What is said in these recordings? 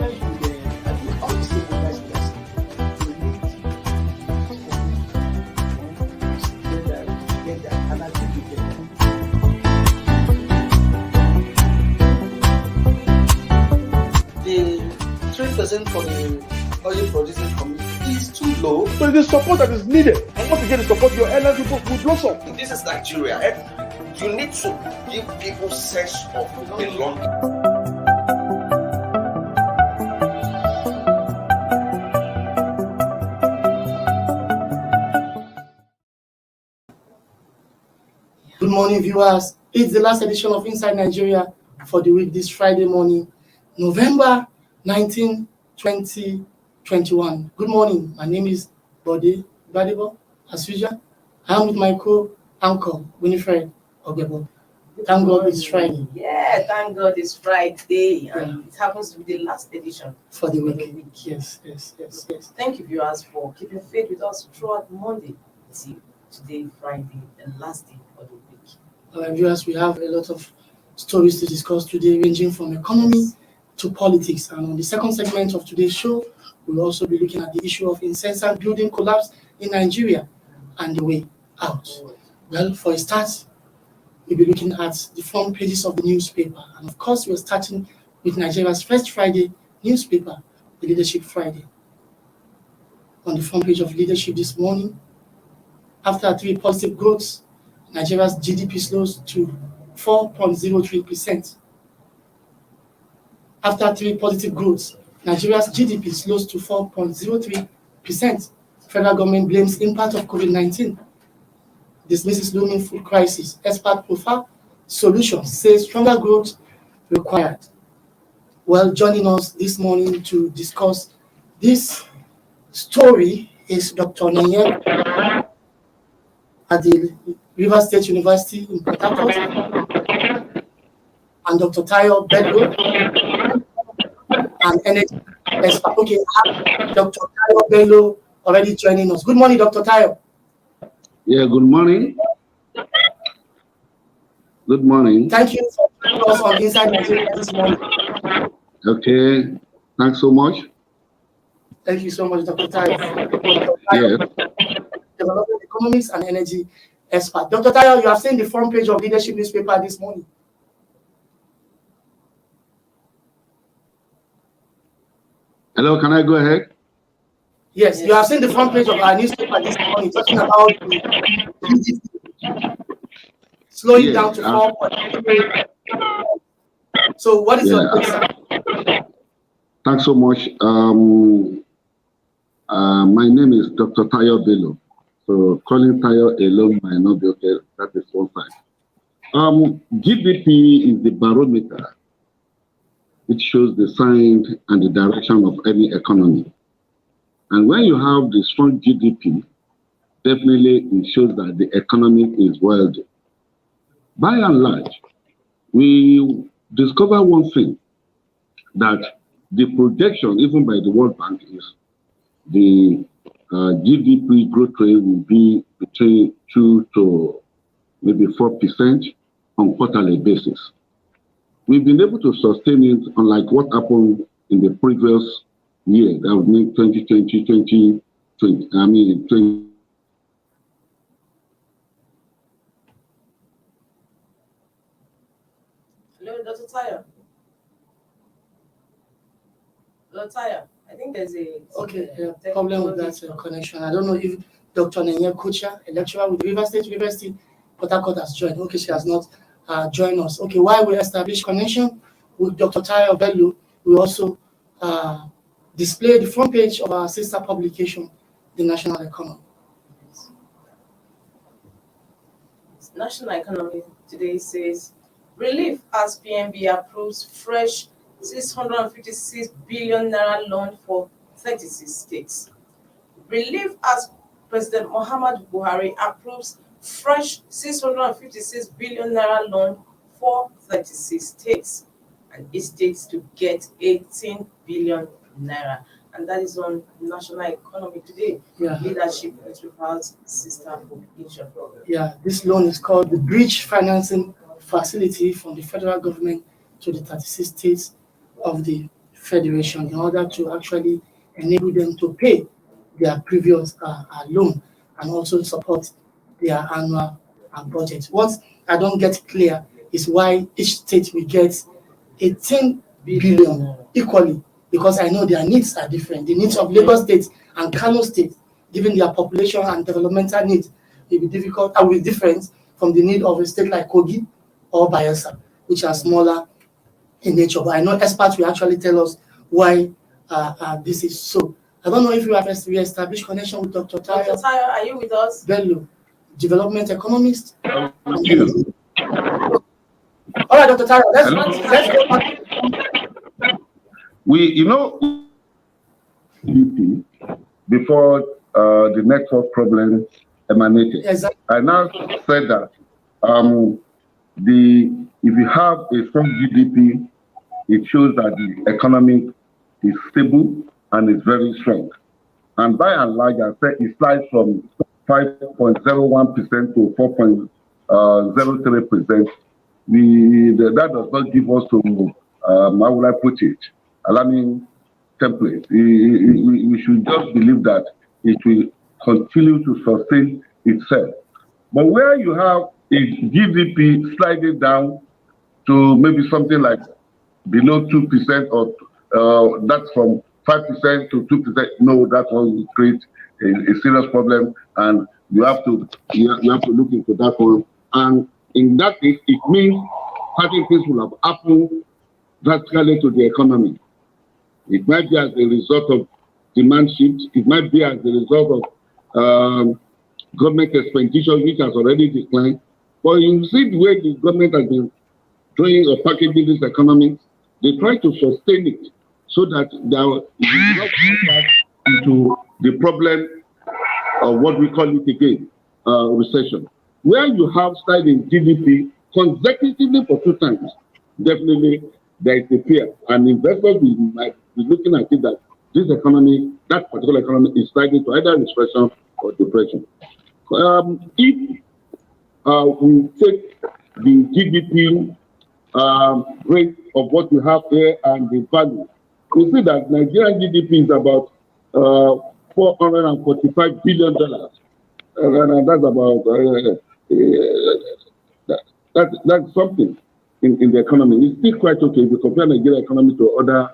whether you are the unstable vice president, you need to get that, and I think you get that. The 3% for the oil producing community is too low. So it is support that is needed. And once you get the support, your airline people will blossom. This is Nigeria. You need to give people sense of belonging. Good morning, viewers. It's the last edition of Inside Nigeria for the week this Friday morning, November 19, 2021. Good morning. My name is Bode Badibo. As usual, I am with my co-anchor, Winifred Ogebo. Thank God it's Friday. Yeah, thank God it's Friday, and it happens to be the last edition For the week. Yes. Thank you, viewers, for keeping faith with us throughout Monday. See, today, Friday, the last day of the week. Viewers, we have a lot of stories to discuss today, ranging from economy to politics. And on the second segment of today's show, we'll also be looking at the issue of incessant building collapse in Nigeria and the way out. Well, for a start, we'll be looking at the front pages of the newspaper. And of course, we're starting with Nigeria's first Friday newspaper, the Leadership Friday. On the front page of Leadership this morning, after 3 positive growths, Nigeria's GDP slows to 4.03%. After 3 positive growths, Nigeria's GDP slows to 4.03%. Federal government blames impact of COVID-19. Dismisses looming food crisis. Expert profile solutions says stronger growth required. Well, joining us this morning to discuss this story is Dr. Nenye at the Rivers State University in Port Harcourt, and Dr. Tayo Bello, and energy expert. Okay, Dr. Tayo Bello already joining us. Good morning, Dr. Tayo. Yeah, good morning. Good morning. Thank you for joining us on Inside Nigeria this morning. Okay, thanks so much. Thank you so much, Dr. Tayo. Yeah. Development economics and energy expert. Dr. Tayo, you have seen the front page of Leadership newspaper this morning. Hello, can I go ahead? Yes, you have seen the front page of our newspaper this morning talking about the GDP slowing down to 4.3%. So what is your take, sir? Thanks so much. My name is Dr. Tayo Bello. So calling Tayo alone might not be okay. That is one side. GDP is the barometer. It shows the sign and the direction of any economy. And when you have the strong GDP, definitely it shows that the economy is wealthy. By and large, we discover one thing, that the projection, even by the World Bank, is the GDP growth rate will be between 2 to maybe 4% on quarterly basis. We've been able to sustain it, unlike what happened in the previous year, that would mean 2020, 2020. Hello, Dr. Tayo. Dr. Tayo, I think there's a problem with that connection. I don't know if Dr. Nenye Kocha, a lecturer with Rivers State University, Port Harcourt, has joined. Okay, she has not joined us. Okay, while we establish connection with Dr. Tayo Bello, we also display the front page of our sister publication, The National Economy. National Economy today says, relief as PNB approves fresh 656 billion naira loan for 36 states. Relief as President Muhammad Buhari approves fresh 656 billion naira loan for 36 states, and each state to get 18 billion naira. And that is on National Economy today. Yeah. Leadership newspaper's sister publication. Yeah, this loan is called the Bridge Financing Facility from the federal government to the 36 states of the federation in order to actually enable them to pay their previous loan and also support their annual budget. What I don't get clear is why each state will get 18 billion equally, because I know their needs are different. The needs of Lagos State and Kano State, given their population and developmental needs, will be different from the need of a state like Kogi or Bayelsa, which are smaller in nature. But I know experts will actually tell us why this is so. I don't know if you have re-established connection with Dr. Tayo. Dr. Tayo, are you with us? Bello, development economist. Thank you. All right, Dr. Tayo, let's go back. Before the network problem emanated, Exactly. I now said that if you have a strong GDP, it shows that the economy is stable and is very strong. And by and large, I said it slides from 5.01% to 4.03%. That does not give us to, how would I put it, alarming template. We should just believe that it will continue to sustain itself. But where you have a GDP sliding down to maybe something like below 2%, or that's from 5% to 2%, no, that will create a serious problem, and you have to look into that one. And in that case, it means certain things will have happened drastically to the economy. It might be as a result of demand shift. It might be as a result of government expenditure, which has already declined. But you see the way the government has been doing or packaging this economy, they try to sustain it so that there will not come back into the problem of what we call it again, recession. Where you have sliding GDP consecutively for 2 times, definitely there is a fear. And investors might be looking at it that this economy, that particular economy, is sliding to either recession or depression. If we take the GDP rate of what we have here and the value, we see that Nigerian GDP is about $445 billion. And that's about that's something in the economy. It's still quite okay if you compare Nigerian economy to other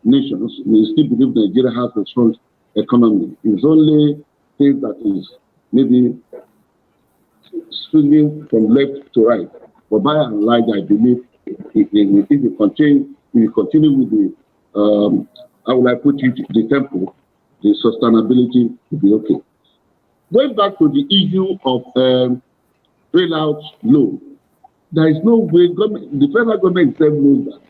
nations. We still believe Nigeria has a strong economy. It's only things that is maybe swinging from left to right. But by and large, I believe if you continue with the how will I put it, the tempo, the sustainability will be okay. Going back to the issue of bailout loan, there is no way the federal government itself knows that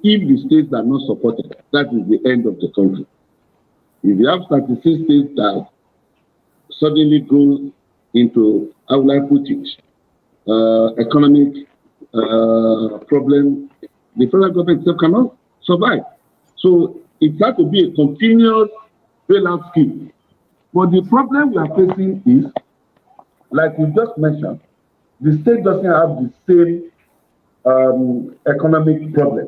if the states are not supported, that is the end of the country. If you have 36 states that suddenly go into, how will I put it, economic problem, the federal government itself cannot survive. So it has to be a continuous bailout scheme. But the problem we are facing is, like we just mentioned, the state doesn't have the same economic problem.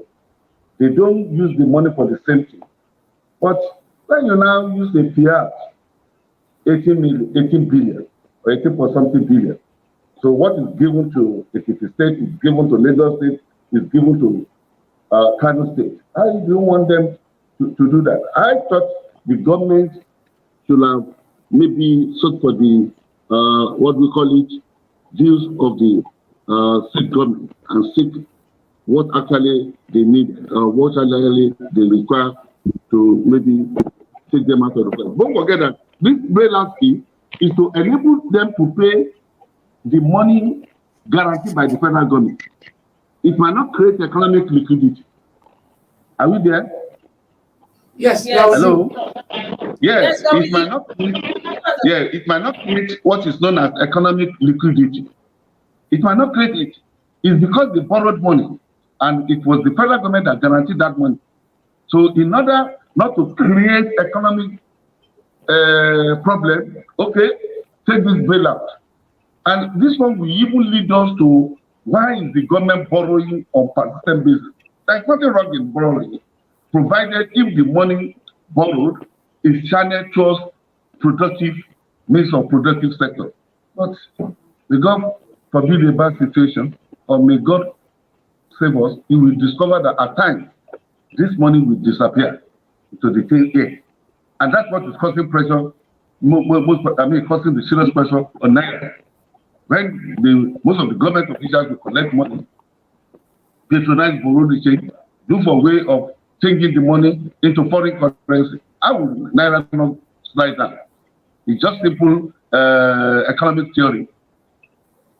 They don't use the money for the same thing. But when you now use a fiat, 18 billion or 18 billion. So what is given to Ekiti State is given to Lagos State, is given to Kano State. How do you want them to do that? I thought the government should have maybe sought for the what we call it, views of the state government and seek what actually they need, what actually they require to maybe take them out of the problem. Don't forget that this bailout scheme is to enable them to pay the money guaranteed by the federal government. It might not create economic liquidity. Are we there? Yes. Hello? Yes, Yes, it might not create, it might not create what is known as economic liquidity. It might not create it. It's because they borrowed money and it was the federal government that guaranteed that money. So in order not to create economic problem, okay, take this bailout. And this one will even lead us to why is the government borrowing on persistent basis? There's nothing wrong in borrowing, provided if the money borrowed is channeled towards productive means of productive sector. But may God forbid a bad situation, or may God save us, you will discover that at times this money will disappear into the thin air. And that's what is causing pressure, causing the serious pressure on Naira. When most of the government officials will collect money, patronize borrowed exchange, look for a way of changing the money into foreign currency. How would Naira not slide down? It's just simple economic theory.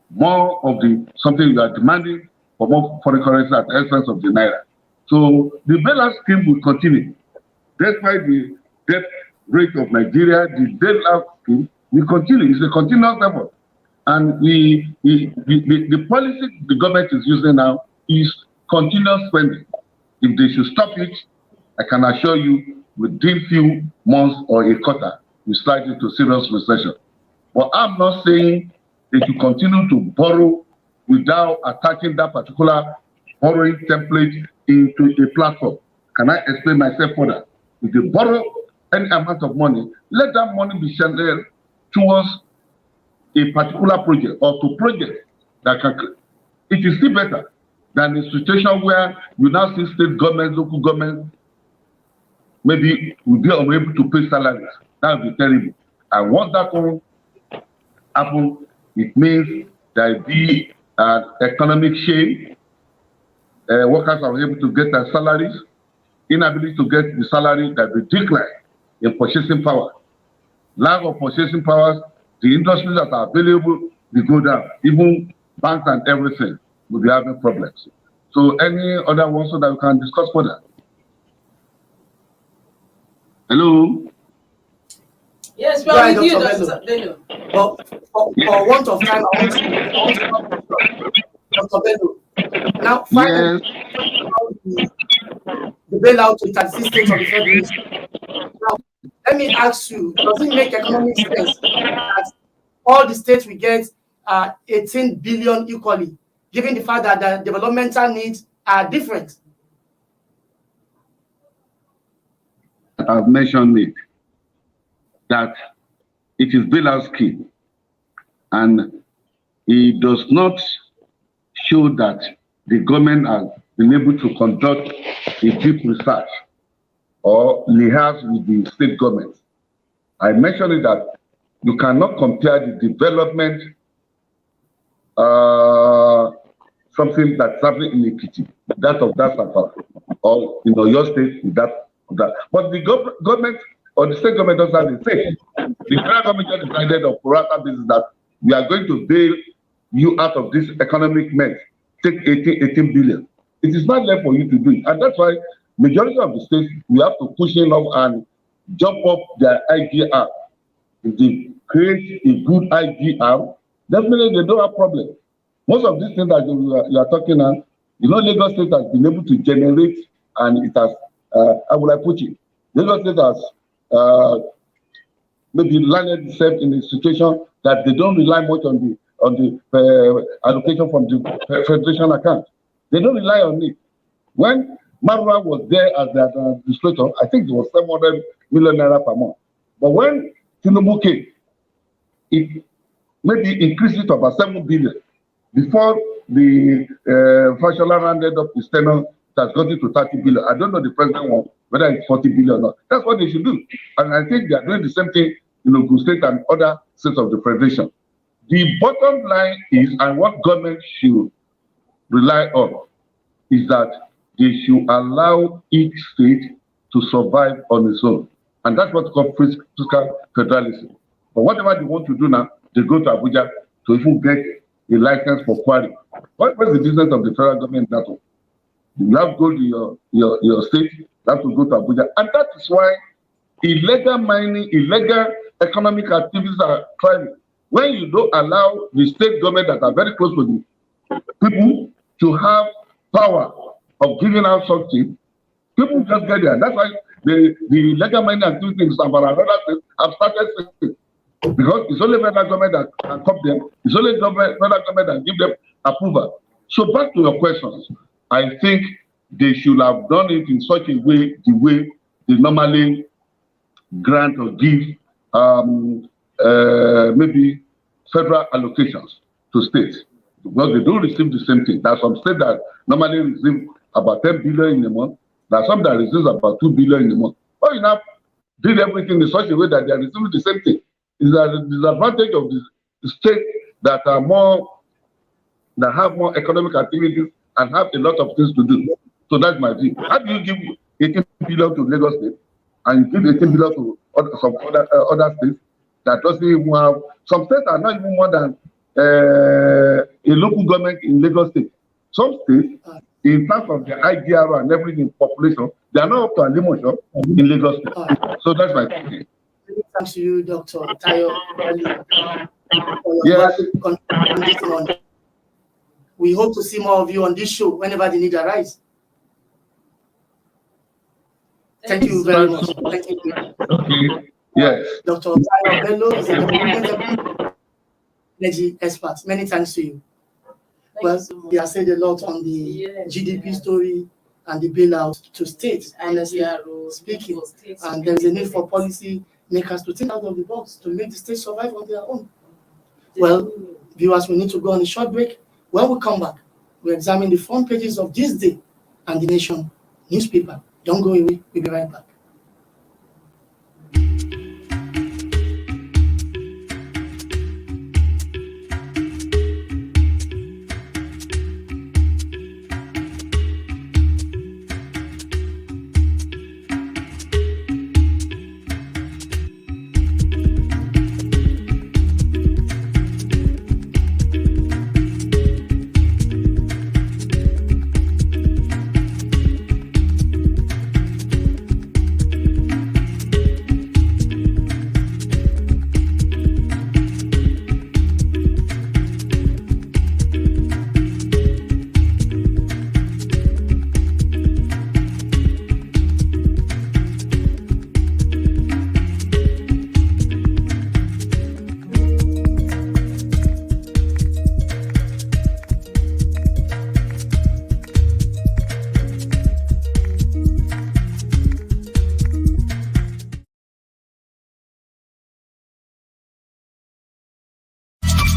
More of the something you are demanding for more foreign currency at the expense of the Naira. So the bailout scheme will continue. Despite the debt rate of Nigeria, the bailout scheme will continue. It's a continuous effort. And the policy the government is using now is continuous spending. If they should stop it, I can assure you, within few months or a quarter, we slide into serious recession. But I'm not saying they should continue to borrow without attaching that particular borrowing template into a platform. Can I explain myself further? If they borrow any amount of money, let that money be channeled towards a particular project or to projects that can. It is still better than a situation where you now see state governments, local governments, maybe will be unable to pay salaries. That would be terrible. And once that will happen, it means there will be an economic shame. Workers are able to get their salaries, inability to get the salary that will decline in purchasing power. Lack of purchasing powers, the industries that are available will go down. Even banks and everything will be having problems. So any other ones so that we can discuss further? Hello? Yes, we are with you, Dr. Bello. But for want of time, I want to Dr. Bello. Now, finally, the bailout to 36 states of the Federation. Now, let me ask you, does it make economic sense that all the states will get 18 billion equally, given the fact that the developmental needs are different? I've mentioned it, that it is bailout scheme, and it does not show that the government has been able to conduct a deep research or liaise with the state government. I mentioned it that you cannot compare the development, something that's happening in Ekiti, that of that Safari, or in your state, with that of that. But the government or the state government doesn't have the same. The federal government just decided on prorata basis that we are going to bail you out of this economic mess. Take 18 billion. It is not left for you to do it. And that's why majority of the states, we have to push in up and jump up their IGR. If they create a good IGR, definitely they don't have problem. Most of these things that you are talking about, Lagos State has been able to generate, and it has, how would I put it? Lagos State has maybe landed itself in a situation that they don't rely much on the allocation from the federation account. They don't rely on it. When Marwa was there as the administrator, I think it was 700 million naira per month. But when Tinubu came, it maybe increased it to about 7 billion. Before the Fashola rounded up his tenure, it has gotten to 30 billion. I don't know the president one, whether it's 40 billion or not. That's what they should do. And I think they are doing the same thing in Ogun State and other states of the federation. The bottom line is, and what government should rely on, is that they should allow each state to survive on its own. And that's what called fiscal federalism. But whatever they want to do now, they go to Abuja to even get a license for quarry. What's the business of the federal government that one? You have to go to your state, you have to go to Abuja. And that is why illegal mining, illegal economic activities are thriving. When you don't allow the state government that are very close to the people to have power of giving out something, people just get there. That's why the illegal mining activities of another state have started, because it's only federal government that can stop them. It's only federal government that give them approval. So back to your questions, I think they should have done it in such a way, the way they normally grant or give maybe federal allocations to states, because they don't receive the same thing. There are some states that normally receive about 10 billion in a month. There are some that receive about 2 billion in a month. But you now did everything in such a way that they are receiving the same thing. It's the disadvantage of the states that are that have more economic activities and have a lot of things to do. So that's my view. How do you give 18 billion to Lagos State and you give 18 billion to some other states that doesn't even have? Some states are not even more than a local government in Lagos State. Some states, in terms of the IGR and everything population, they are not up to a limit in Lagos State. So that's my thinking. Thanks to you, Dr. Tayo. Yes. We hope to see more of you on this show whenever the need arises. Thank you very much. Thank you. Okay. Yes. Dr. Tayo Bello is a development energy expert. Many thanks to you. Well, he has said a lot on the GDP story and the bailout to states, honestly speaking. And there is a need for policy makers to think out of the box to make the states survive on their own. Well, viewers, we need to go on a short break. When we come back, we examine the front pages of THISDAY and The Nation newspaper. Don't go away. We'll be right back.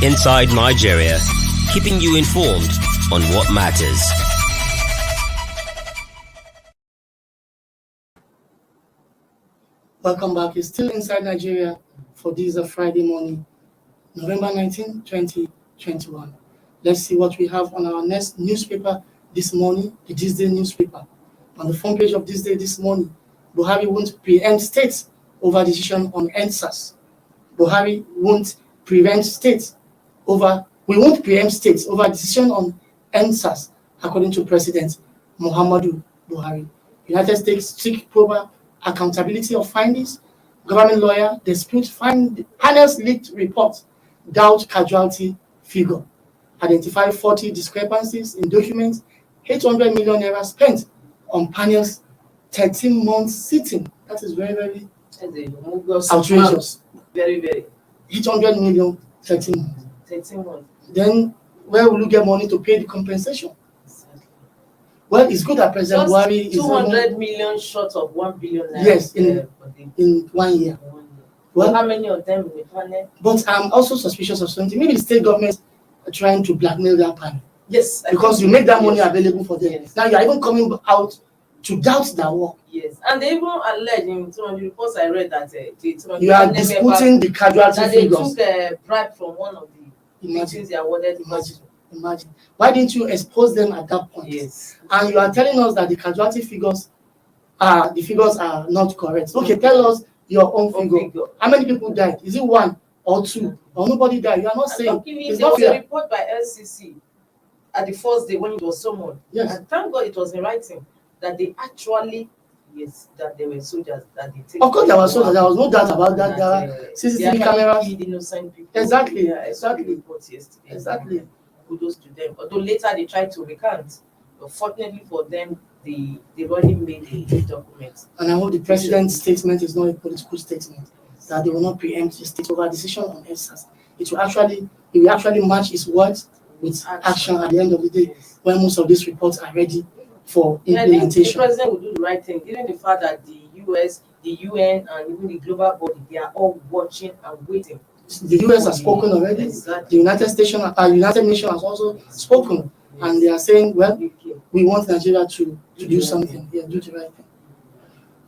Inside Nigeria, keeping you informed on what matters. Welcome back. It's still Inside Nigeria for this Friday morning, November 19, 2021. Let's see what we have on our next newspaper this morning, the THISDAY newspaper. On the front page of THISDAY this morning, Buhari won't preempt states over decision on EndSARS. Buhari won't prevent states we won't preempt states over decision on EndSARS, according to President Muhammadu Buhari. United States seek proper accountability of findings. Government lawyer dispute panel's leaked report, doubt casualty figure. Identify 40 discrepancies in documents, 800 million naira spent on panel's 13-month sitting. That is very, very outrageous. Very, very. 800 million, 13 months. 13 months. Then where will you get money to pay the compensation? Well, it's good that President Buhari is 200 million short of 1 billion naira. Yes, in 1 year. Well, how many of them will panel? But I'm also suspicious of something. Maybe the state government are trying to blackmail that panel. Yes. Because you make that money available for them. Yes. Now you are even coming out to doubt their work. Yes, and they even allege in some of the reports I read that you are disputing the casualty figures. They took a bribe from one of the meetings they awarded. Imagine. Why didn't you expose them at that point? Yes. And you are telling us that the casualty figures are not correct. Okay, tell us your own figure. How many people died? Is it 1 or 2 or nobody died? You are not saying. It's there was a report by LCC at the first day when it was summoned. Yes. And thank God it was in writing that they actually, that there were soldiers that they take. Of course, there were soldiers. There was no doubt about that. There are CCTV cameras. Innocent people. Exactly. Reports yesterday. Exactly. Kudos to them. Although later they tried to recant, but fortunately for them, they've already made a document. And I hope the president's statement is not a political statement, that they will not preempt the state over decision on EndSARS. It will actually match its words with action at the end of the day, when most of these reports are ready for Yeah, I think the implementation. president will do the right thing, given the fact that the US, the UN, and even the global body, they are all watching and waiting. The US has spoken already. Exactly. The United Nations has also spoken, and they are saying, well, we want Nigeria to do something. Yeah, do the right thing.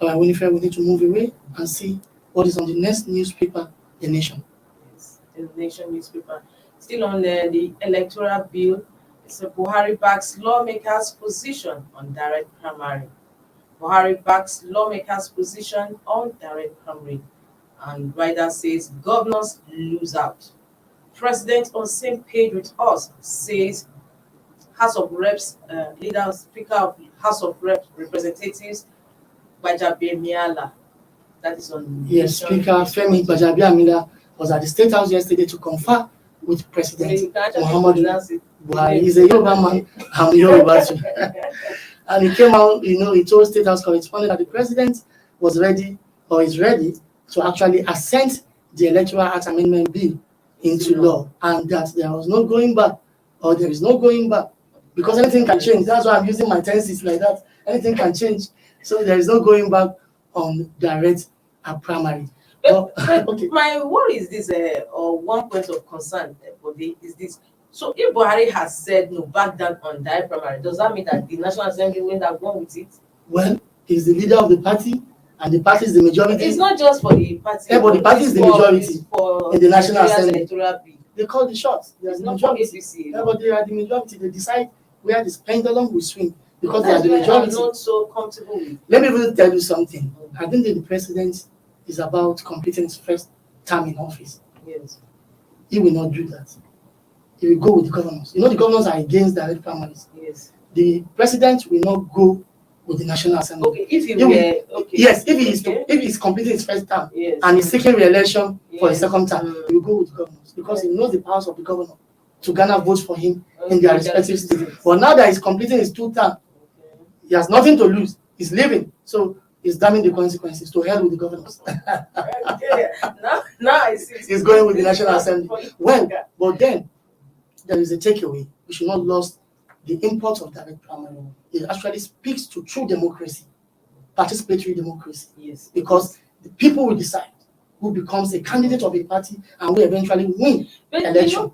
All right, Winifred, we need to move away and see what is on the next newspaper, The Nation. Yes, the Nation newspaper. Still on the electoral bill, it's a Buhari backs lawmakers' position on direct primary. Buhari backs lawmakers' position on direct primary. And Rider says governors lose out. President on same page with us, says House of Reps, leader, Speaker of House of Reps, Representatives, Gbajabiamila. That is on Yes, Nation Speaker Femi newspaper. Gbajabiamila was at the State House yesterday to confer with President You can actually Muhammadu pronounce it. Buhari. He's a Yoruba man, I'm Yoruba too. And he came out, he told State House correspondent that the president was ready, or is ready, to actually assent the Electoral Act Amendment Bill into law, and that there was no going back, or there is no going back, because anything can change. That's why I'm using my tenses like that. Anything can change. So there is no going back on direct primary. But Okay. my worry is this, or one point of concern for the is this. So if Buhari has said no, back down on direct primary, does that mean that the National Assembly will have gone with it? Well, he's the leader of the party, and the party is the majority. It's not just for the party. Yeah, but the party is the majority for in the National Nigeria's Assembly. electoral bill. They call the shots. They are It's the not for majority. APC. Yeah, but they are the majority. They decide where this pendulum will swing because they are That's the why I'm majority. not so comfortable with. Let me even tell you something. I think that the president is about completing his first term in office. Yes. He will not do that. He will go with the governors. The governors are against direct primaries. Yes. The president will not go with the National Assembly. Okay. If he He will- were okay. Yes, if he is Okay. if he's completing his first term Yes. and he's seeking re-election for a Yes. second term, he will go with the governors because he knows the powers of the governor to garner votes for him in their respective states. But now that he's completing his 2 term, he has nothing to lose. He's leaving, so he's damning the consequences. To hell with the governors. Okay. Now I see. He's going with the National Assembly. Well, but then there is a takeaway. We should not lose the import of direct primary. It actually speaks to true democracy, participatory democracy, Yes. because the people will decide who becomes a candidate of a party and will eventually win But election.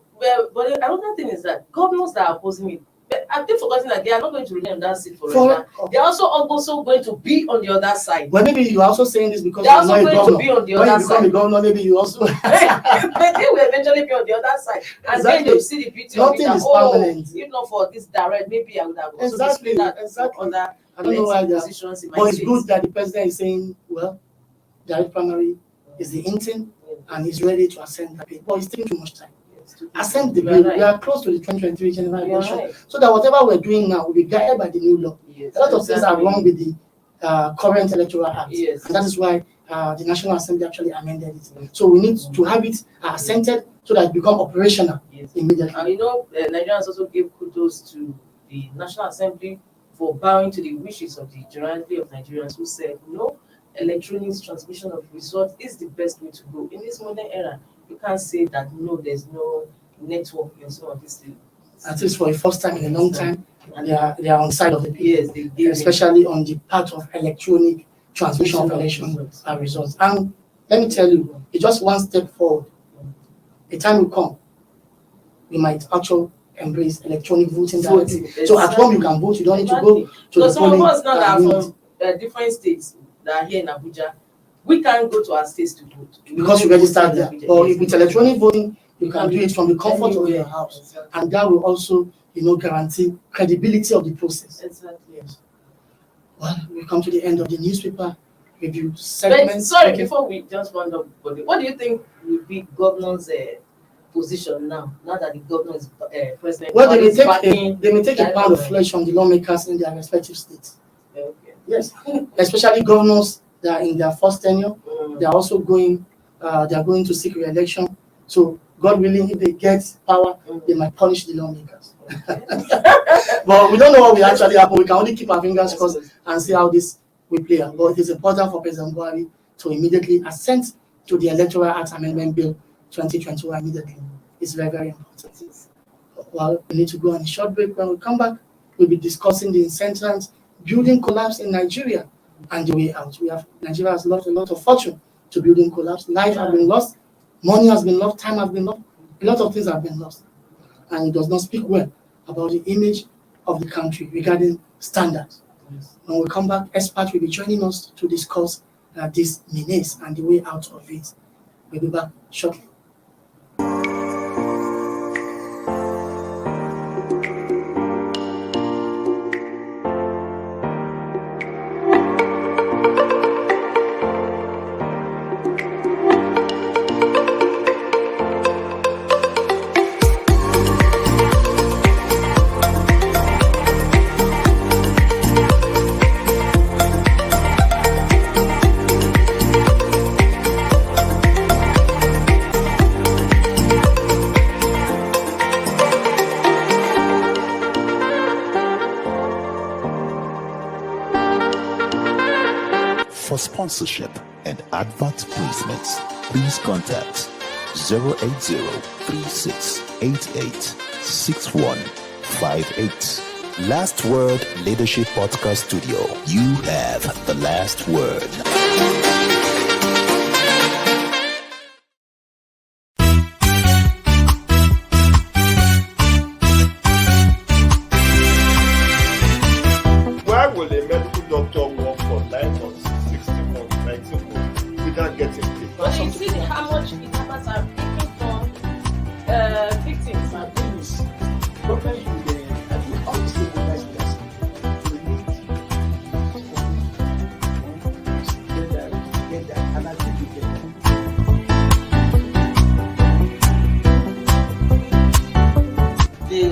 but another thing is that governors that are opposing it, I've been forgetting that they are not going to remain on that seat forever. They are also going to be on the other side. Well, maybe you are also saying this because They are you're also not a going to governor. be on the When other you become side. a governor, maybe you also. But they will eventually be on the other side, and then Exactly. they will see the beauty Nothing of it. is That, permanent. if not for this direct, maybe I would have also Exactly, displayed that exactly. for other I don't know why they are. positions in my But it's state. good that the president is saying, well, direct primary is the intent and he's ready to ascend the bill. But it's taking too much time. Ascend the You are bill. right. We are close to the 2023 general You are election. right. So that whatever we're doing now will be guided by the new law. Yes, A lot of things are exactly. wrong with the current electoral act. Yes. And that is why the National Assembly actually amended it. So we need to have it assented so that it become operational Yes. immediately. And Nigerians also gave kudos to the National Assembly for bowing to the wishes of the generality of Nigerians who said, no, electronic transmission of results is the best way to go. In this modern era, you can't say that, no, there's no network in some of these things. At least for the first time in a long time, and they are on side of the people, Yes, they gave especially on the part of electronic transmission of election results. And let me tell you, it's just one step forward. A time will come, we might actually embrace electronic voting directly. Voting, So at home you can vote, you don't need to go to So the some of polling us now that are unit. from different states that are here in Abuja, we can't go to our states to vote. Because you don't registered vote there. in Abuja. But Yes. with electronic voting, you can do it from the comfort of Anywhere. your house. Exactly. And that will also, guarantee credibility of the process. Exactly. Yes. Well, we come to the end of the newspaper review But segment. sorry, Okay. before we just round up, what do you think will be governor's position now that the governor is president? Well, they may is take backing a pound of direct flesh on the lawmakers in their respective states. primary? Okay. Yes, especially governors that are in their first tenure. They are also going. They are going to seek re-election. So, God willing, if they get power, they might punish the lawmakers. But we don't know what will actually happen. We can only keep our fingers crossed and see how this will play out. But it is important for President Buhari to immediately assent to the Electoral Act Amendment Bill 2021 immediately. It's very, very important. Well, we need to go on a short break. When we come back, we'll be discussing the incessant building collapse in Nigeria and the way out. Nigeria has lost a lot of fortune to building collapse. Life has been lost, money has been lost, time has been lost, a lot of things have been lost. And it does not speak well about the image of the country regarding standards. When we come back, experts will be joining us to discuss this menace and the way out of it. We'll be back shortly. For sponsorship and advert placements, please contact 080-3688-6158. Last Word Leadership Podcast Studio. You have the last word. Why will a medical doctor work for 9 months, 16 months, 19 months without getting paid? But you see how much kidnappers are taking from victims. My thing is, problem with I think all the stakeholders we need to get that, and I think we get that. The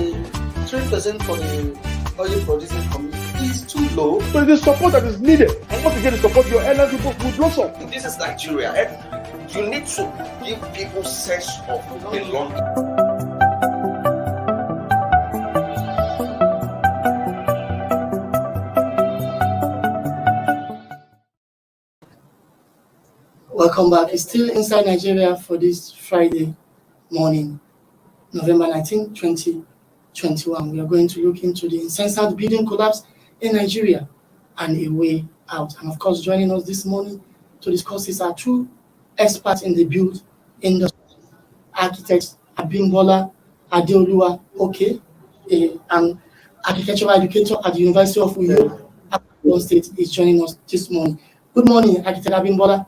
3% for the oil producing community is too low. So it is support that is needed. And once again, support your airline people will blossom. This is Nigeria. You need to give people sense of belonging. Welcome back. It's still Inside Nigeria for this Friday morning, November 19, 2021. We are going to look into the incessant building collapse in Nigeria and a way out. And of course, joining us this morning to discuss this are two experts in the build industry, architects Abimbola Adeoluwa Oke, an architectural educator at the University of Uyo, Akron State, is joining us this morning. Good morning, Architect Abimbola.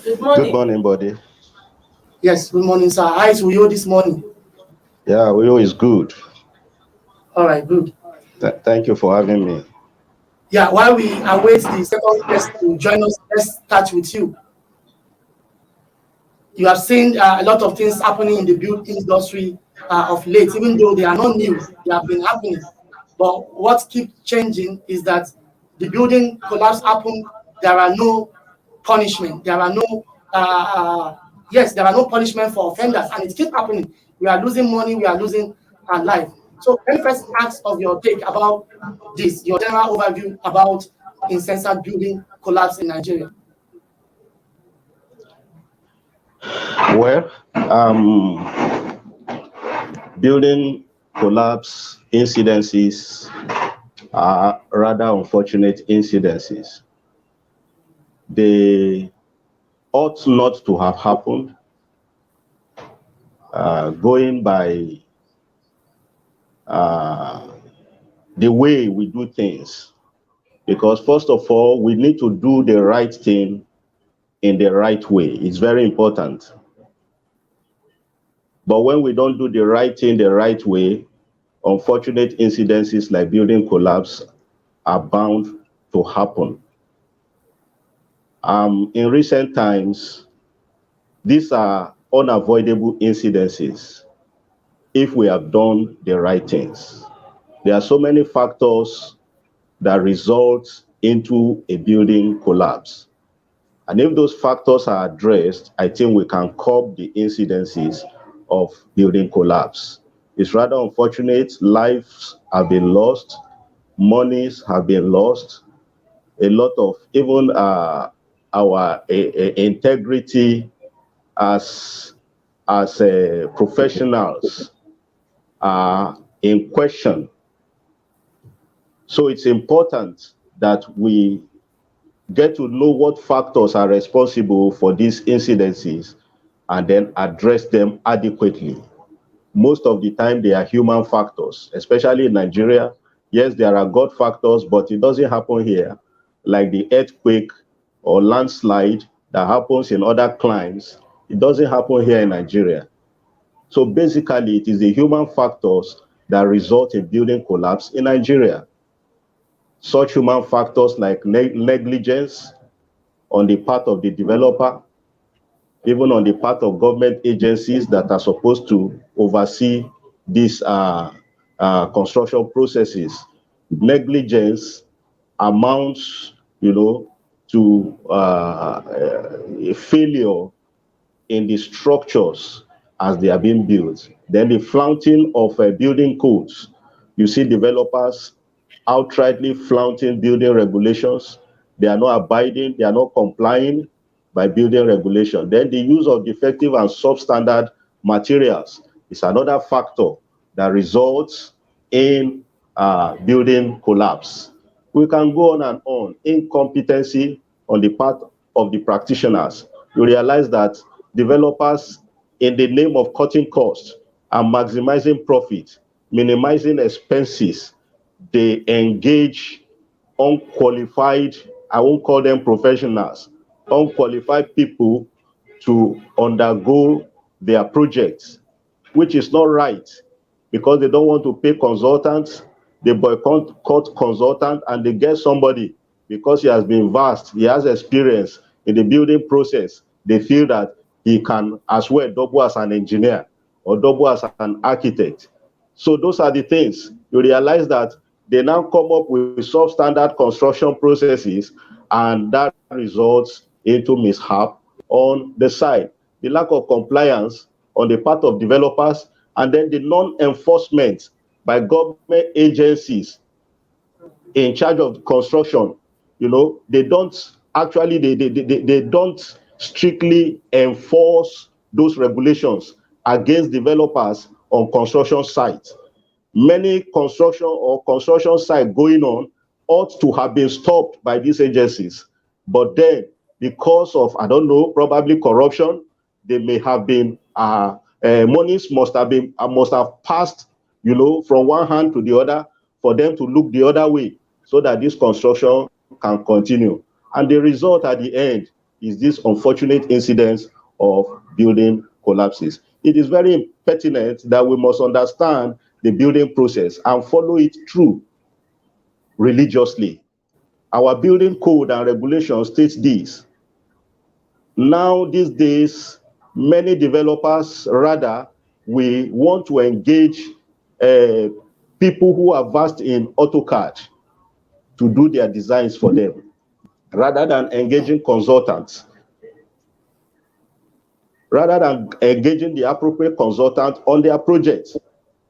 Good morning. Good morning, buddy. Yes, good morning, sir. How is Uyo this morning? Yeah, Uyo is good. All right, good. Thank you for having me. Yeah, while we await the second guest to join us, let's start with you. You have seen a lot of things happening in the build industry of late, even though they are not new, they have been happening. But what keeps changing is that the building collapse happened, there are no punishment, there are no, there are no punishment for offenders, and it keeps happening. We are losing money, we are losing our life. So let me first ask of your take about this, your general overview about incessant building collapse in Nigeria. Well, building collapse incidences are rather unfortunate incidences. They ought not to have happened. Going by the way we do things, because first of all, we need to do the right thing in the right way. It's very important. But when we don't do the right thing the right way, unfortunate incidences like building collapse are bound to happen. In recent times, these are unavoidable incidences if we have done the right things. There are so many factors that result into a building collapse. And if those factors are addressed, I think we can curb the incidences of building collapse. It's rather unfortunate. Lives have been lost, monies have been lost, a lot of even our integrity as professionals are in question So it's important that we get to know what factors are responsible for these incidences and then address them adequately. Most of the time, they are human factors, especially in Nigeria. Yes, there are God factors, but it doesn't happen here, like the earthquake or landslide that happens in other climes. It doesn't happen here in Nigeria. So basically, it is the human factors that result in building collapse in Nigeria. Such human factors like negligence on the part of the developer, even on the part of government agencies that are supposed to oversee these construction processes. Negligence amounts, to a failure in the structures as they are being built. Then the flouting of building codes. You see developers outrightly flouting building regulations. They are not abiding, they are not complying by building regulation. Then the use of defective and substandard materials is another factor that results in building collapse. We can go on and on. Incompetency on the part of the practitioners. You realize that developers, in the name of cutting costs and maximizing profit, minimizing expenses, they engage unqualified, I won't call them professionals, unqualified people to undergo their projects, which is not right, because they don't want to pay consultants. They boycott consultant and they get somebody because he has been vast, he has experience in the building process. They feel that he can as well double as an engineer or double as an architect. So those are the things. You realize that they now come up with substandard construction processes, and that results into mishap on the side. The lack of compliance on the part of developers, and then the non-enforcement by government agencies in charge of construction. They don't actually, they don't strictly enforce those regulations against developers on construction sites. Many construction sites going on ought to have been stopped by these agencies, but then because of, I don't know, probably corruption, they may have been monies must have passed, from one hand to the other for them to look the other way so that this construction can continue. And the result at the end is this unfortunate incidence of building collapses. It is very pertinent that we must understand the building process and follow it through religiously. Our building code and regulation states this. Now, these days, many developers, rather, we want to engage people who are versed in AutoCAD to do their designs for them, rather than engaging consultants. Rather than engaging the appropriate consultant on their projects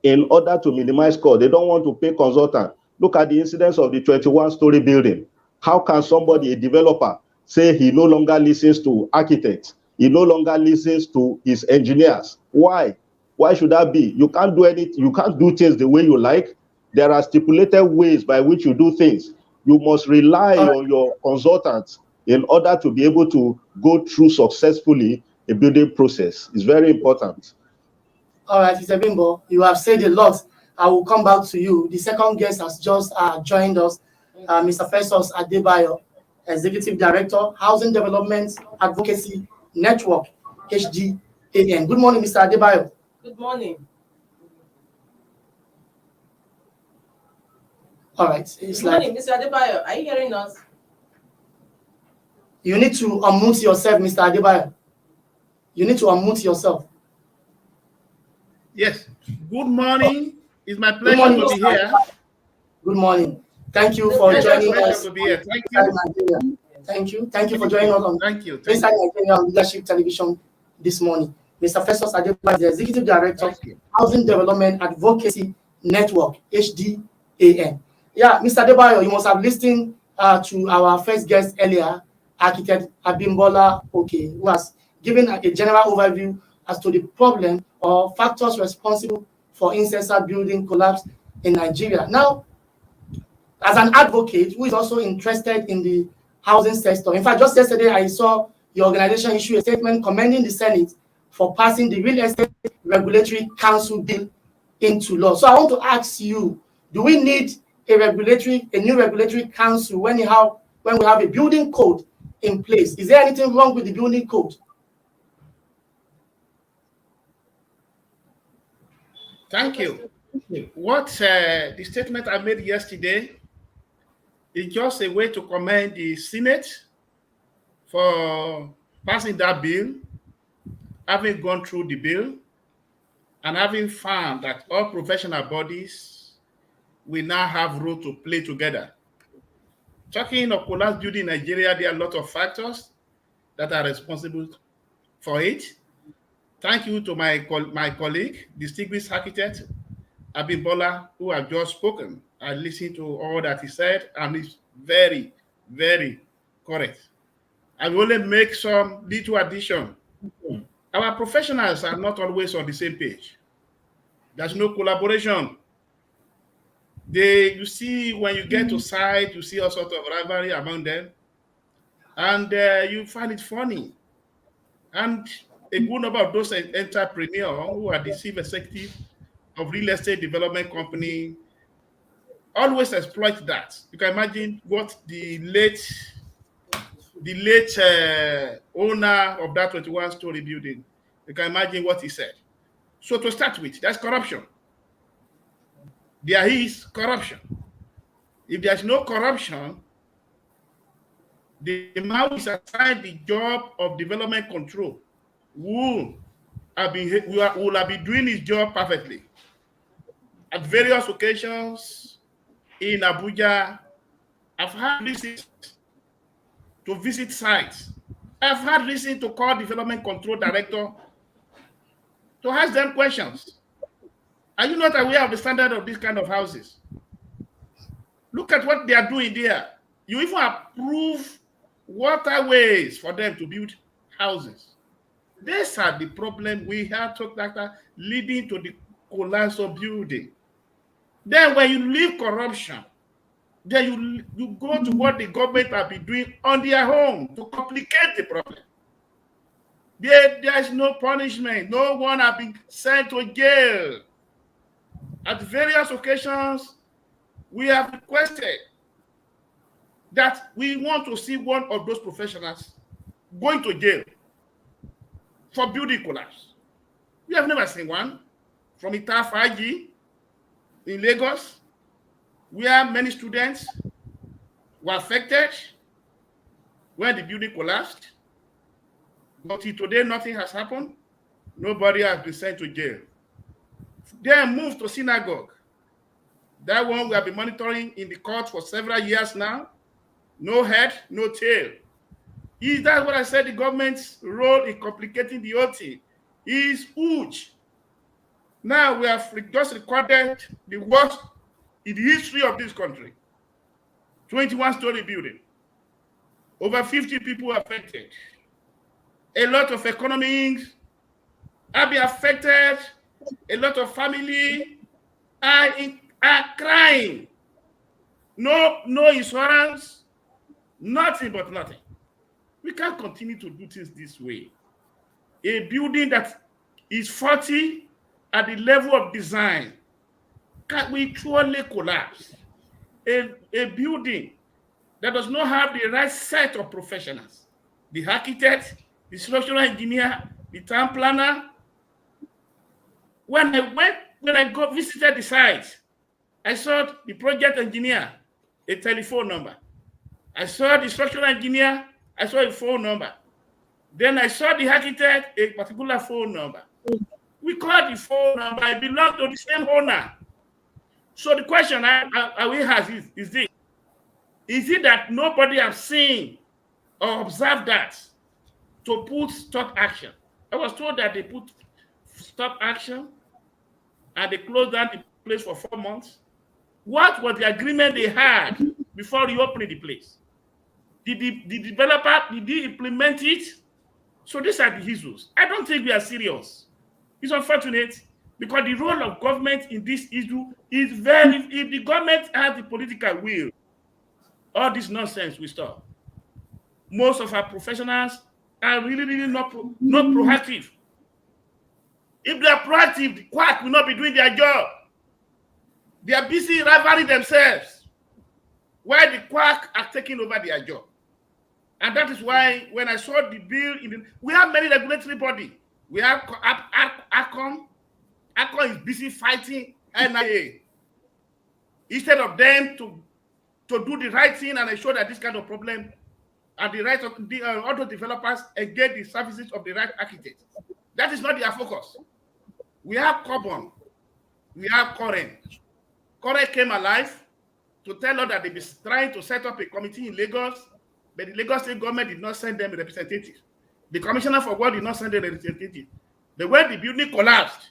in order to minimize cost. They don't want to pay consultant. Look at the incidence of the 21-story building. How can somebody, a developer, say he no longer listens to architects? He no longer listens to his engineers. Why? Why should that be? You can't do anything. You can't do things the way you like. There are stipulated ways by which you do things. You must rely on your consultants in order to be able to go through successfully a building process. It's very important. All right, Mr. Bimbo, you have said a lot. I will come back to you. The second guest has just joined us, Mr. Festus Adebayo, Executive Director, Housing Development Advocacy Network, HDAN. Good morning, Mr. Adebayo. Good morning. All right. Good morning, Mr. Adebayo. Are you hearing us? You need to unmute yourself, Mr. Adebayo. You need to unmute yourself. Yes. Good morning. It's my pleasure to be here. Good morning. Thank you for joining us. To be here. Thank you. Thank you. Thank you for joining us on Inside Nigeria Leadership Television this morning. Mr. Festus Adebayo, the Executive Director, Housing Development Advocacy Network, HDAN. Yeah, Mr. Adebayo, you must have listened to our first guest earlier, Architect Abimbola Oke, who has given a general overview as to the problem or factors responsible for incessant building collapse in Nigeria. Now, as an advocate who is also interested in the housing sector. In fact, just yesterday I saw your organization issue a statement commending the Senate for passing the Real Estate Regulatory Council bill into law. So I want to ask you, do we need a new regulatory council when we have a building code in place? Is there anything wrong with the building code? Thank you. What the statement I made yesterday is just a way to commend the Senate for passing that bill, having gone through the bill, and having found that all professional bodies will now have role to play together. Talking of collapse building in Nigeria, there are a lot of factors that are responsible for it. Thank you to my colleague, distinguished architect, Abimbola, who have just spoken. I listened to all that he said, and it's very, very correct. I will only make some little addition. Our professionals are not always on the same page. There's no collaboration. You see, when you get to site, you see all sorts of rivalry among them, and you find it funny. And a good number of those entrepreneurs who are the chief executive of real estate development company always exploit that. You can imagine what the late owner of that 21-story building, you can imagine what he said. So to start with, that's corruption. There is corruption. If there's no corruption, the man who is assigned the job of development control will have been doing his job perfectly. At various occasions in Abuja, I've had reasons to visit sites. I've had reason to call development control director to ask them questions. Are you not aware of the standard of these kind of houses? Look at what they are doing there. You even approve waterways for them to build houses. These are the problem we have talked about leading to the collapse of building. Then when you leave corruption, then you go to what the government have been doing on their own to complicate the problem. There is no punishment. No one has been sent to jail. At various occasions, we have requested that we want to see one of those professionals going to jail for building collapse. We have never seen one. From Itafaji in Lagos, where many students were affected when the building collapsed. But till today, nothing has happened. Nobody has been sent to jail. Then moved to synagogue. That one we have been monitoring in the court for several years now. No head, no tail. Is that what I said? The government's role in complicating the whole thing is huge. Now we have just recorded the worst in the history of this country. 21-story building. Over 50 people affected. A lot of economies have been affected. A lot of families are crying. No insurance, nothing but nothing. We can't continue to do things this way. A building that is faulty at the level of design can we truly collapse. A building that does not have the right set of professionals, the architect, the structural engineer, the town planner. When I visited the site, I saw the project engineer, a telephone number. I saw the structural engineer, I saw a phone number. Then I saw the architect, a particular phone number. We called the phone number, it belonged to the same owner. So the question I will ask is this. Is it that nobody has seen or observed that to put stop action? I was told that they put stop action and they closed down the place for 4 months. What was the agreement they had before reopening the place? Did the developer, did he implement it? So these are the issues. I don't think we are serious. It's unfortunate. Because the role of government in this issue is very, if the government has the political will, all this nonsense will stop. Most of our professionals are really not proactive. If they are proactive, the quack will not be doing their job. They are busy rivaling themselves, while the quack are taking over their job. And that is why when I saw the bill, we have many regulatory bodies. We have ACON. ACON is busy fighting NIA. Instead of them to do the right thing and ensure that this kind of problem and the right of the auto developers engage the services of the right architect. That is not their focus. We have Carbon. We have Current. Current came alive to tell us that they be trying to set up a committee in Lagos, but the Lagos state government did not send them a representative. The commissioner for work did not send them a representative. But when the building collapsed,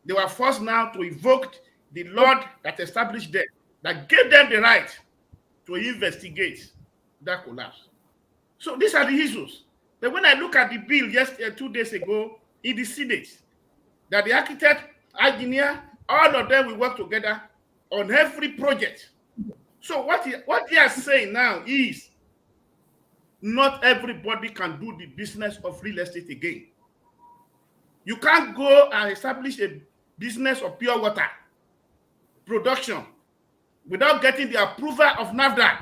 they were forced now to invoke the law that established them, that gave them the right to investigate that collapse. So these are the issues. But when I look at the bill 2 days ago in the Senate, that the architect, engineer, all of them will work together on every project. So what they are saying now is not everybody can do the business of real estate again. You can't go and establish a business of pure water production without getting the approval of NAFDAC.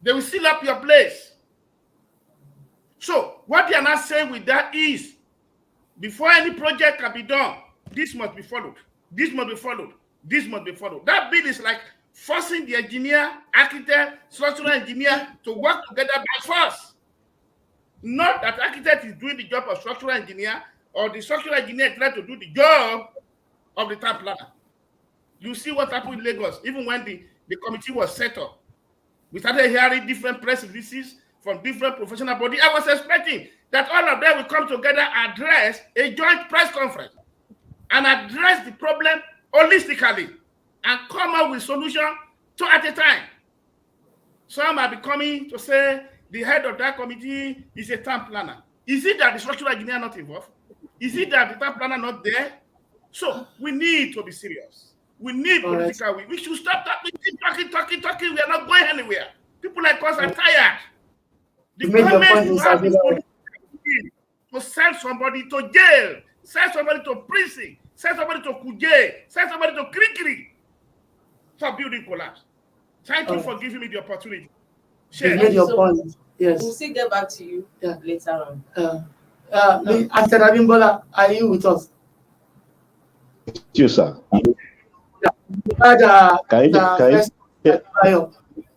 They will seal up your place. So what they are not saying with that is, before any project can be done, this must be followed. This must be followed. This must be followed. That bill is like forcing the engineer, architect, structural engineer to work together by force. Not that architect is doing the job of structural engineer or the structural engineer trying to do the job of the town planner. You see what happened in Lagos, even when the committee was set up. We started hearing different press releases from different professional bodies. I was expecting that all of them will come together and address a joint press conference and address the problem holistically and come up with solutions two at a time. Some are coming to say the head of that committee is a town planner. Is it that the structural engineer not involved? Is it that the town planner not there? So we need to be serious. We need political will. We should stop talking. We are not going anywhere. People like us are tired. The government will have this political will to send somebody to jail, send somebody to prison, send somebody to Kuje, send somebody to Krikri for building collapse. Thank you for giving me the opportunity. You made your point. Yes. We'll still get back to you later on. After Abimbola, are you with us? You, sir.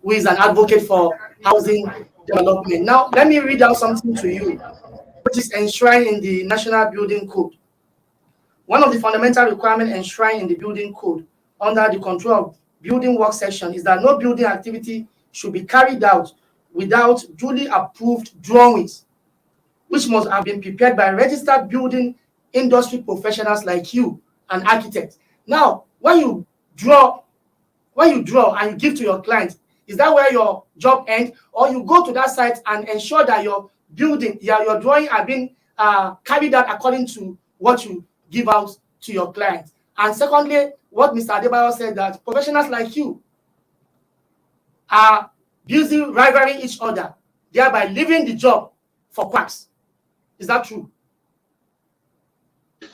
Who is an advocate for housing development. Now, let me read out something to you, which is enshrined in the National Building Code. One of the fundamental requirements enshrined in the Building Code under the control of building work section is that no building activity should be carried out without duly approved drawings, which must have been prepared by registered building industry professionals like you, an architect. Now, when you draw and you give to your client, is that where your job ends? Or you go to that site and ensure that your building, your drawing are being carried out according to what you give out to your client? And secondly, what Mr. Adebayo said, that professionals like you are busy rivaling each other, thereby leaving the job for quacks. Is that true?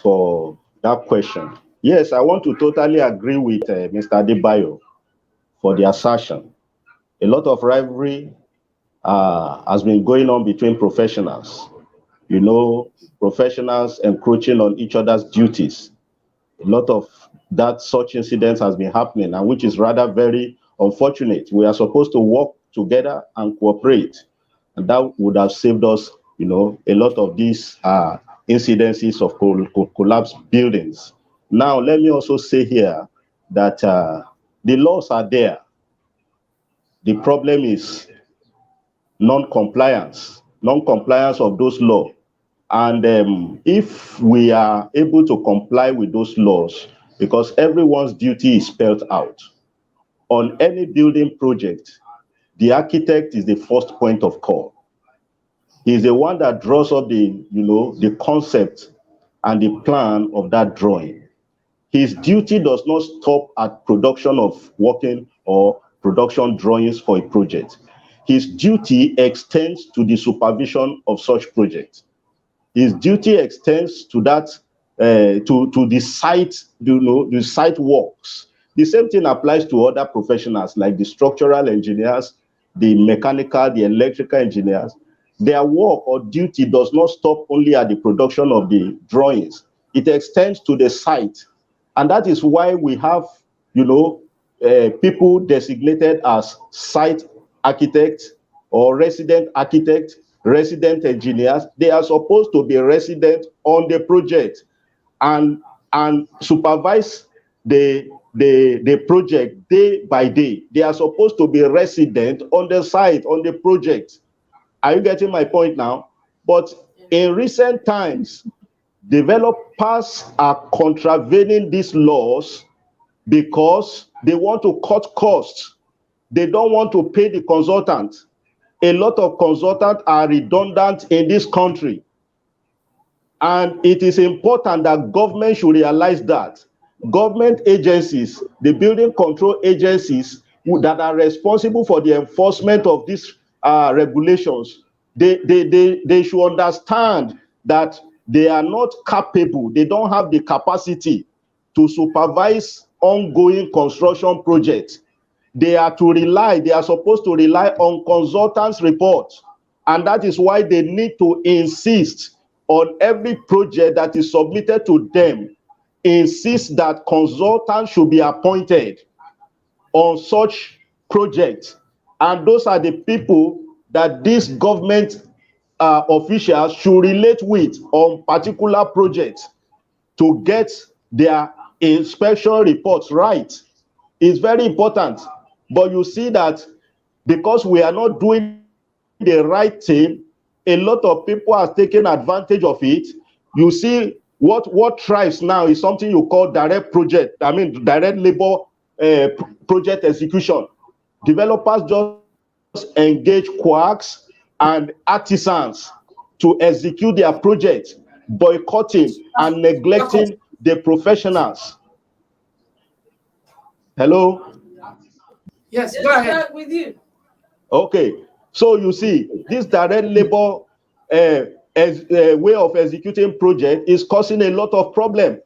For that question, yes, I want to totally agree with Mr. Adebayo for the assertion. A lot of rivalry has been going on between professionals. You know, professionals encroaching on each other's duties. A lot of such incidents has been happening, and which is rather very unfortunate. We are supposed to work together and cooperate, and that would have saved us, you know, a lot of these incidences of collapsed buildings. Now, let me also say here that the laws are there. The problem is non-compliance of those laws. And if we are able to comply with those laws, because everyone's duty is spelled out, on any building project, the architect is the first point of call. He's the one that draws up the concept and the plan of that drawing. His duty does not stop at production of working or production drawings for a project. His duty extends to the supervision of such projects. His duty extends to that, to the site, the site works. The same thing applies to other professionals like the structural engineers, the mechanical, the electrical engineers. Their work or duty does not stop only at the production of the drawings. It extends to the site. And that is why we have, people designated as site architects or resident architects, resident engineers. They are supposed to be resident on the project and supervise the project day by day. They are supposed to be resident on the site, on the project. Are you getting my point now? But in recent times, developers are contravening these laws because they want to cut costs. They don't want to pay the consultant. A lot of consultants are redundant in this country. And it is important that government should realize that government agencies, the building control agencies that are responsible for the enforcement of these regulations, they should understand that they are not capable, they don't have the capacity to supervise ongoing construction projects. They are supposed to rely on consultants' reports. And that is why they need to insist on every project that is submitted to them, insist that consultants should be appointed on such projects. And those are the people that these government officials should relate with on particular projects to get their inspection reports right. It's very important. But you see that because we are not doing the right thing, a lot of people are taking advantage of it. You see what thrives now is something you call direct labor project execution. Developers just engage quacks and artisans to execute their project, boycotting and neglecting the professionals. Hello? Yes, go ahead. With you. Okay, so you see, this direct labor way of executing project is causing a lot of problem.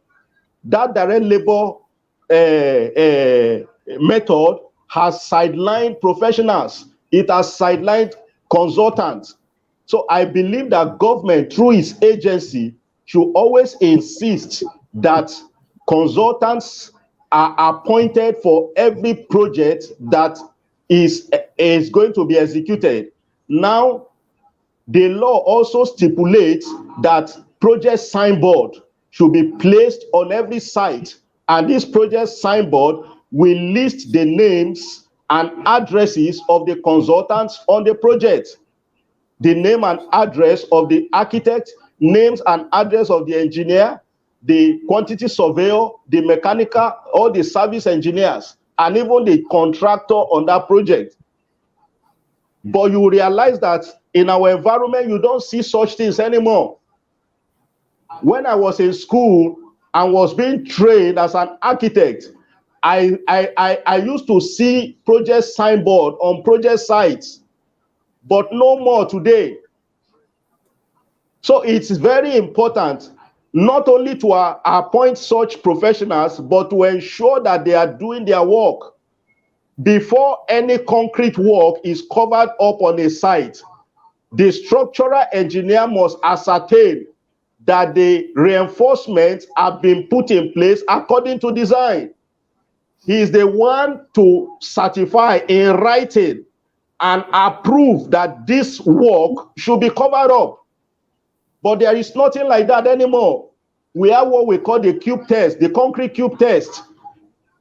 That direct labor method has sidelined professionals. It has sidelined consultants. So I believe that government, through its agency, should always insist that consultants are appointed for every project that is going to be executed. Now, the law also stipulates that project signboard should be placed on every site, and this project signboard will list the names and addresses of the consultants on the project. The name and address of the architect, names and address of the engineer, the quantity surveyor, the mechanical, all the service engineers, and even the contractor on that project. But you realize that in our environment, you don't see such things anymore. When I was in school and was being trained as an architect, I used to see project signboard on project sites, but no more today. So it's very important not only to appoint such professionals, but to ensure that they are doing their work. Before any concrete work is covered up on a site, the structural engineer must ascertain that the reinforcements have been put in place according to design. He is the one to certify in writing and approve that this work should be covered up. But there is nothing like that anymore. We have what we call the cube test, the concrete cube test.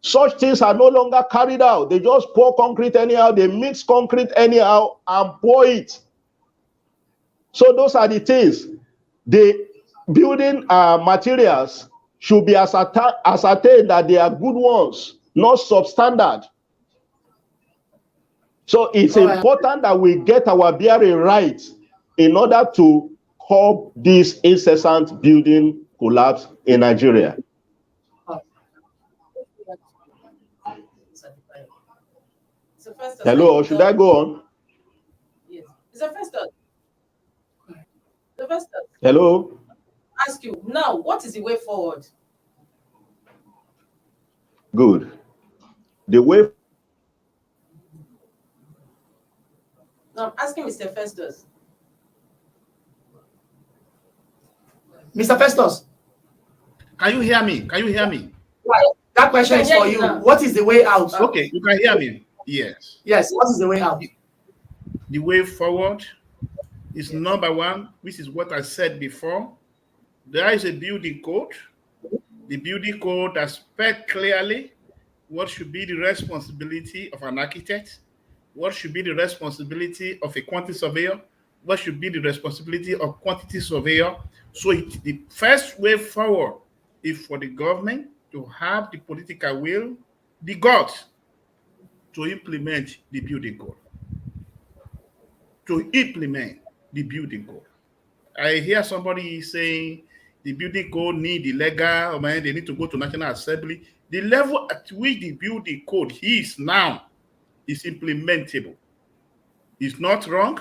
Such things are no longer carried out. They just pour concrete anyhow, they mix concrete anyhow and pour it. So those are the things. The building materials should be ascertained that they are good ones, not substandard. So it's important that we get our bearing right in order to curb this incessant building collapse in Nigeria. So first, Hello, or should I go on? Yes. So first, the first Hello? ask you now, what is the way forward? Good. The way Now I'm asking Mr. Festus. Mr. Festus, Can you hear me? Can you hear me? that question is for you. What is the way out? Okay, you can hear me. Yes. Yes, what is the way out? The way forward is number one, which is what I said before. There is a building code. The building code has spelled clearly what should be the responsibility of an architect, what should be the responsibility of a quantity surveyor, what should be the responsibility of quantity surveyor. So the first way forward is for the government to have the political will, the guts to implement the building code. To implement the building code. I hear somebody saying the building code need the legal, they need to go to National Assembly. The level at which the building code is now is implementable. It's not wrong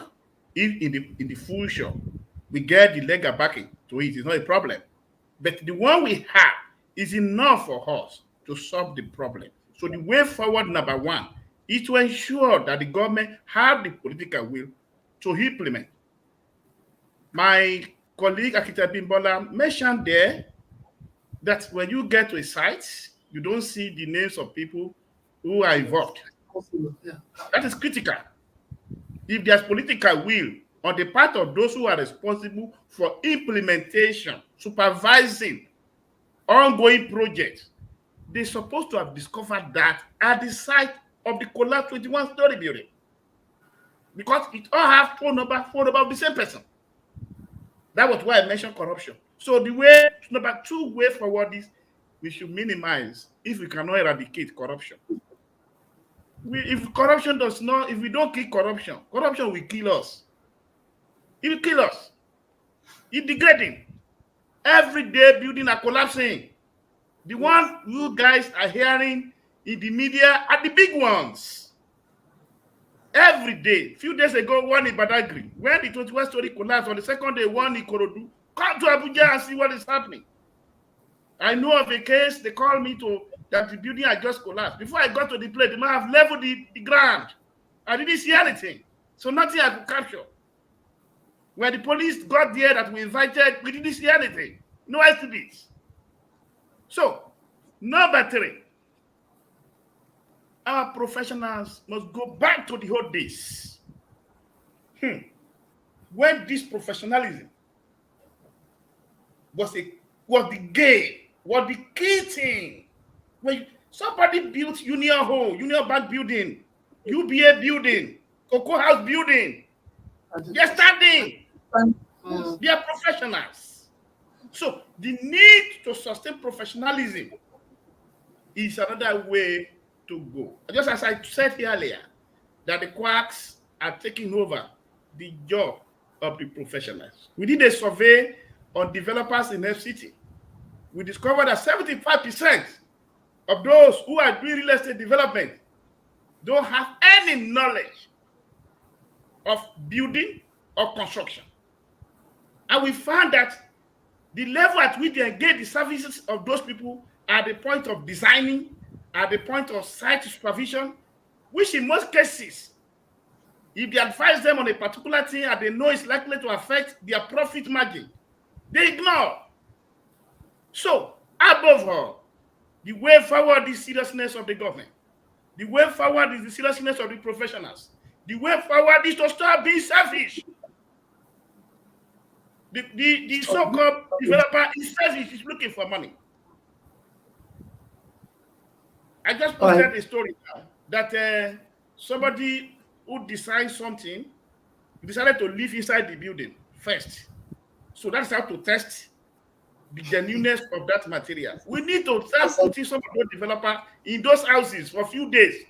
if in the future we get the legal backing to it. It's not a problem. But the one we have is enough for us to solve the problem. So the way forward, number one, is to ensure that the government have the political will to implement. My colleague Akita Bimbola mentioned there that when you get to a site, you don't see the names of people who are involved. That is critical. If there's political will on the part of those who are responsible for implementation, supervising ongoing projects, they're supposed to have discovered that at the site of the collapsed 21-story building. Because it all have phone number of the same person. That was why I mentioned corruption. So the way, number two way forward is we should minimize, if we cannot eradicate corruption. If corruption does not, if we don't kill corruption, corruption will kill us. It will kill us. It's degrading. Every day buildings are collapsing. The one you guys are hearing in the media are the big ones. Every day. A few days ago, one in Badagry, when the 21-story collapsed, on the second day, one in Korodu. Come to Abuja and see what is happening. I know of a case, they called me that the building had just collapsed. Before I got to the place, they might have leveled the ground. I didn't see anything. So nothing I could capture. When the police got there that we invited, we didn't see anything. No STDs. So, number three, our professionals must go back to the old days. When this professionalism was the game, was the key thing. When somebody built Union Hall, Union Bank building, UBA building, Cocoa House building, they're standing. They are professionals. So the need to sustain professionalism is another way to go. Just as I said earlier, that the quacks are taking over the job of the professionals. We did a survey on developers in FCT. We discovered that 75% of those who are doing real estate development don't have any knowledge of building or construction. And we found that the level at which they engage the services of those people at the point of designing, at the point of site supervision, which in most cases, if they advise them on a particular thing and they know it's likely to affect their profit margin, they ignore. So, above all, the way forward is seriousness of the government. The way forward is the seriousness of the professionals. The way forward is to stop being selfish. The so-called developer is selfish, is looking for money. I just posted a story now that somebody who designed something decided to live inside the building first. So that's how to test the genuineness of that material. We need to start putting some of those developers in those houses for a few days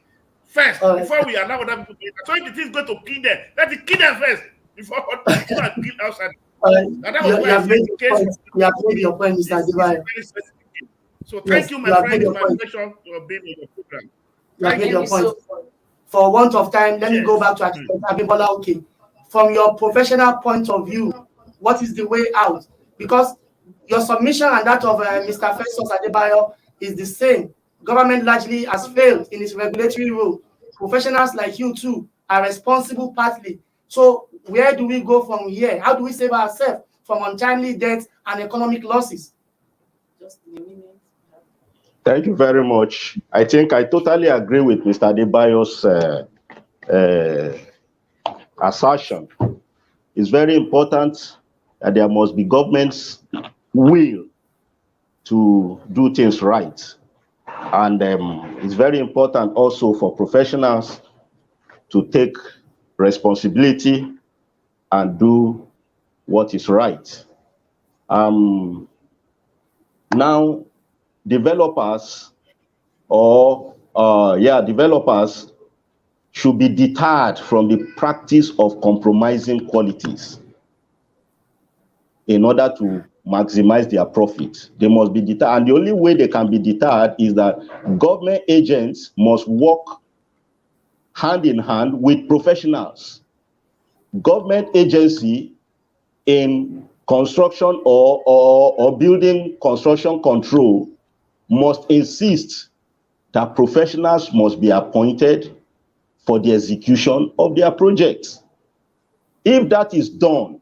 first before we allow other people to enter. So if the thing is going to kill them, let it kill them first before people are killed outside. And that was You why I have said made the your case point. You have made your point, Mr. is Adebayo. very sensitive. So Yes, thank you, you my have friend. made It's your my point. pleasure to being in your program. You have made your you point. so much. For want of time, let me Yes. go back to Architect Abimbola. Okay, from your professional point of view, what is the way out? Because your submission and that of Mr. Festus Adebayo is the same. Government largely has failed in its regulatory role. Professionals like you too are responsible partly. So where do we go from here? How do we save ourselves from untimely death and economic losses? Just in a minute. Thank you very much. I think I totally agree with Mr. Adebayo's assertion. It's very important that there must be government's will to do things right. And it's very important also for professionals to take responsibility and do what is right. Now, developers developers should be deterred from the practice of compromising qualities in order to maximize their profit. They must be deterred, and the only way they can be deterred is that government agents must work hand in hand with professionals. Government agency in construction or building construction control must insist that professionals must be appointed for the execution of their projects. If that is done,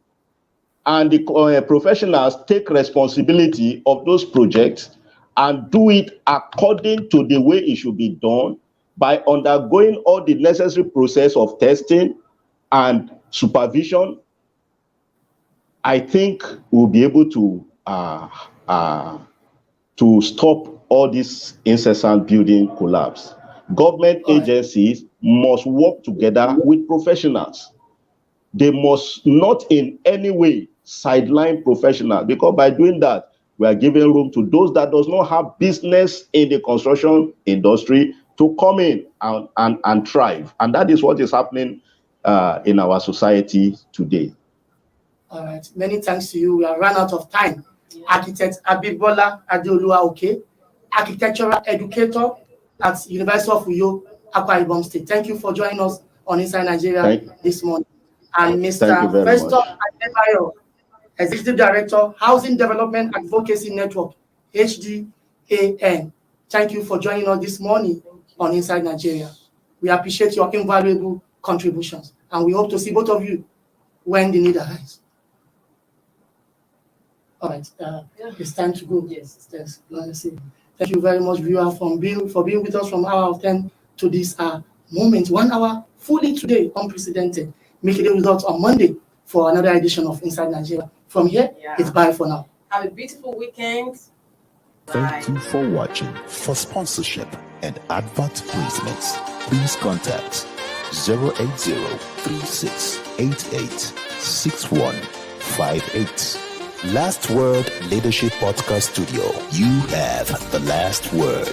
and the professionals take responsibility of those projects and do it according to the way it should be done by undergoing all the necessary process of testing and supervision, I think we'll be able to stop all this incessant building collapse. Government agencies must work together with professionals. They must not in any way sideline professionals, because by doing that, we are giving room to those that does not have business in the construction industry to come in and thrive. And that is what is happening in our society today. All right. Many thanks to you. We have run out of time. Yeah. Architect Abimbola Adeoluwa, architectural educator at University of Uyo, Akwa Ibom State. Thank you for joining us on Inside Nigeria this morning. And Mr. Festus Adebayo, Executive Director, Housing Development Advocacy Network, HDAN. Thank you for joining us this morning on Inside Nigeria. We appreciate your invaluable contributions, and we hope to see both of you when the need arises. All right, it's time to go. Yes, thank you very much, viewer, for being with us from hour of 10 to this moment. 1 hour fully today, unprecedented. Make it a result on Monday for another edition of Inside Nigeria. From here, it's bye for now. Have a beautiful weekend. Thank you for watching. For sponsorship and advert placements, please contact 080-3688-6158. Last Word Leadership Podcast Studio. You have the last word.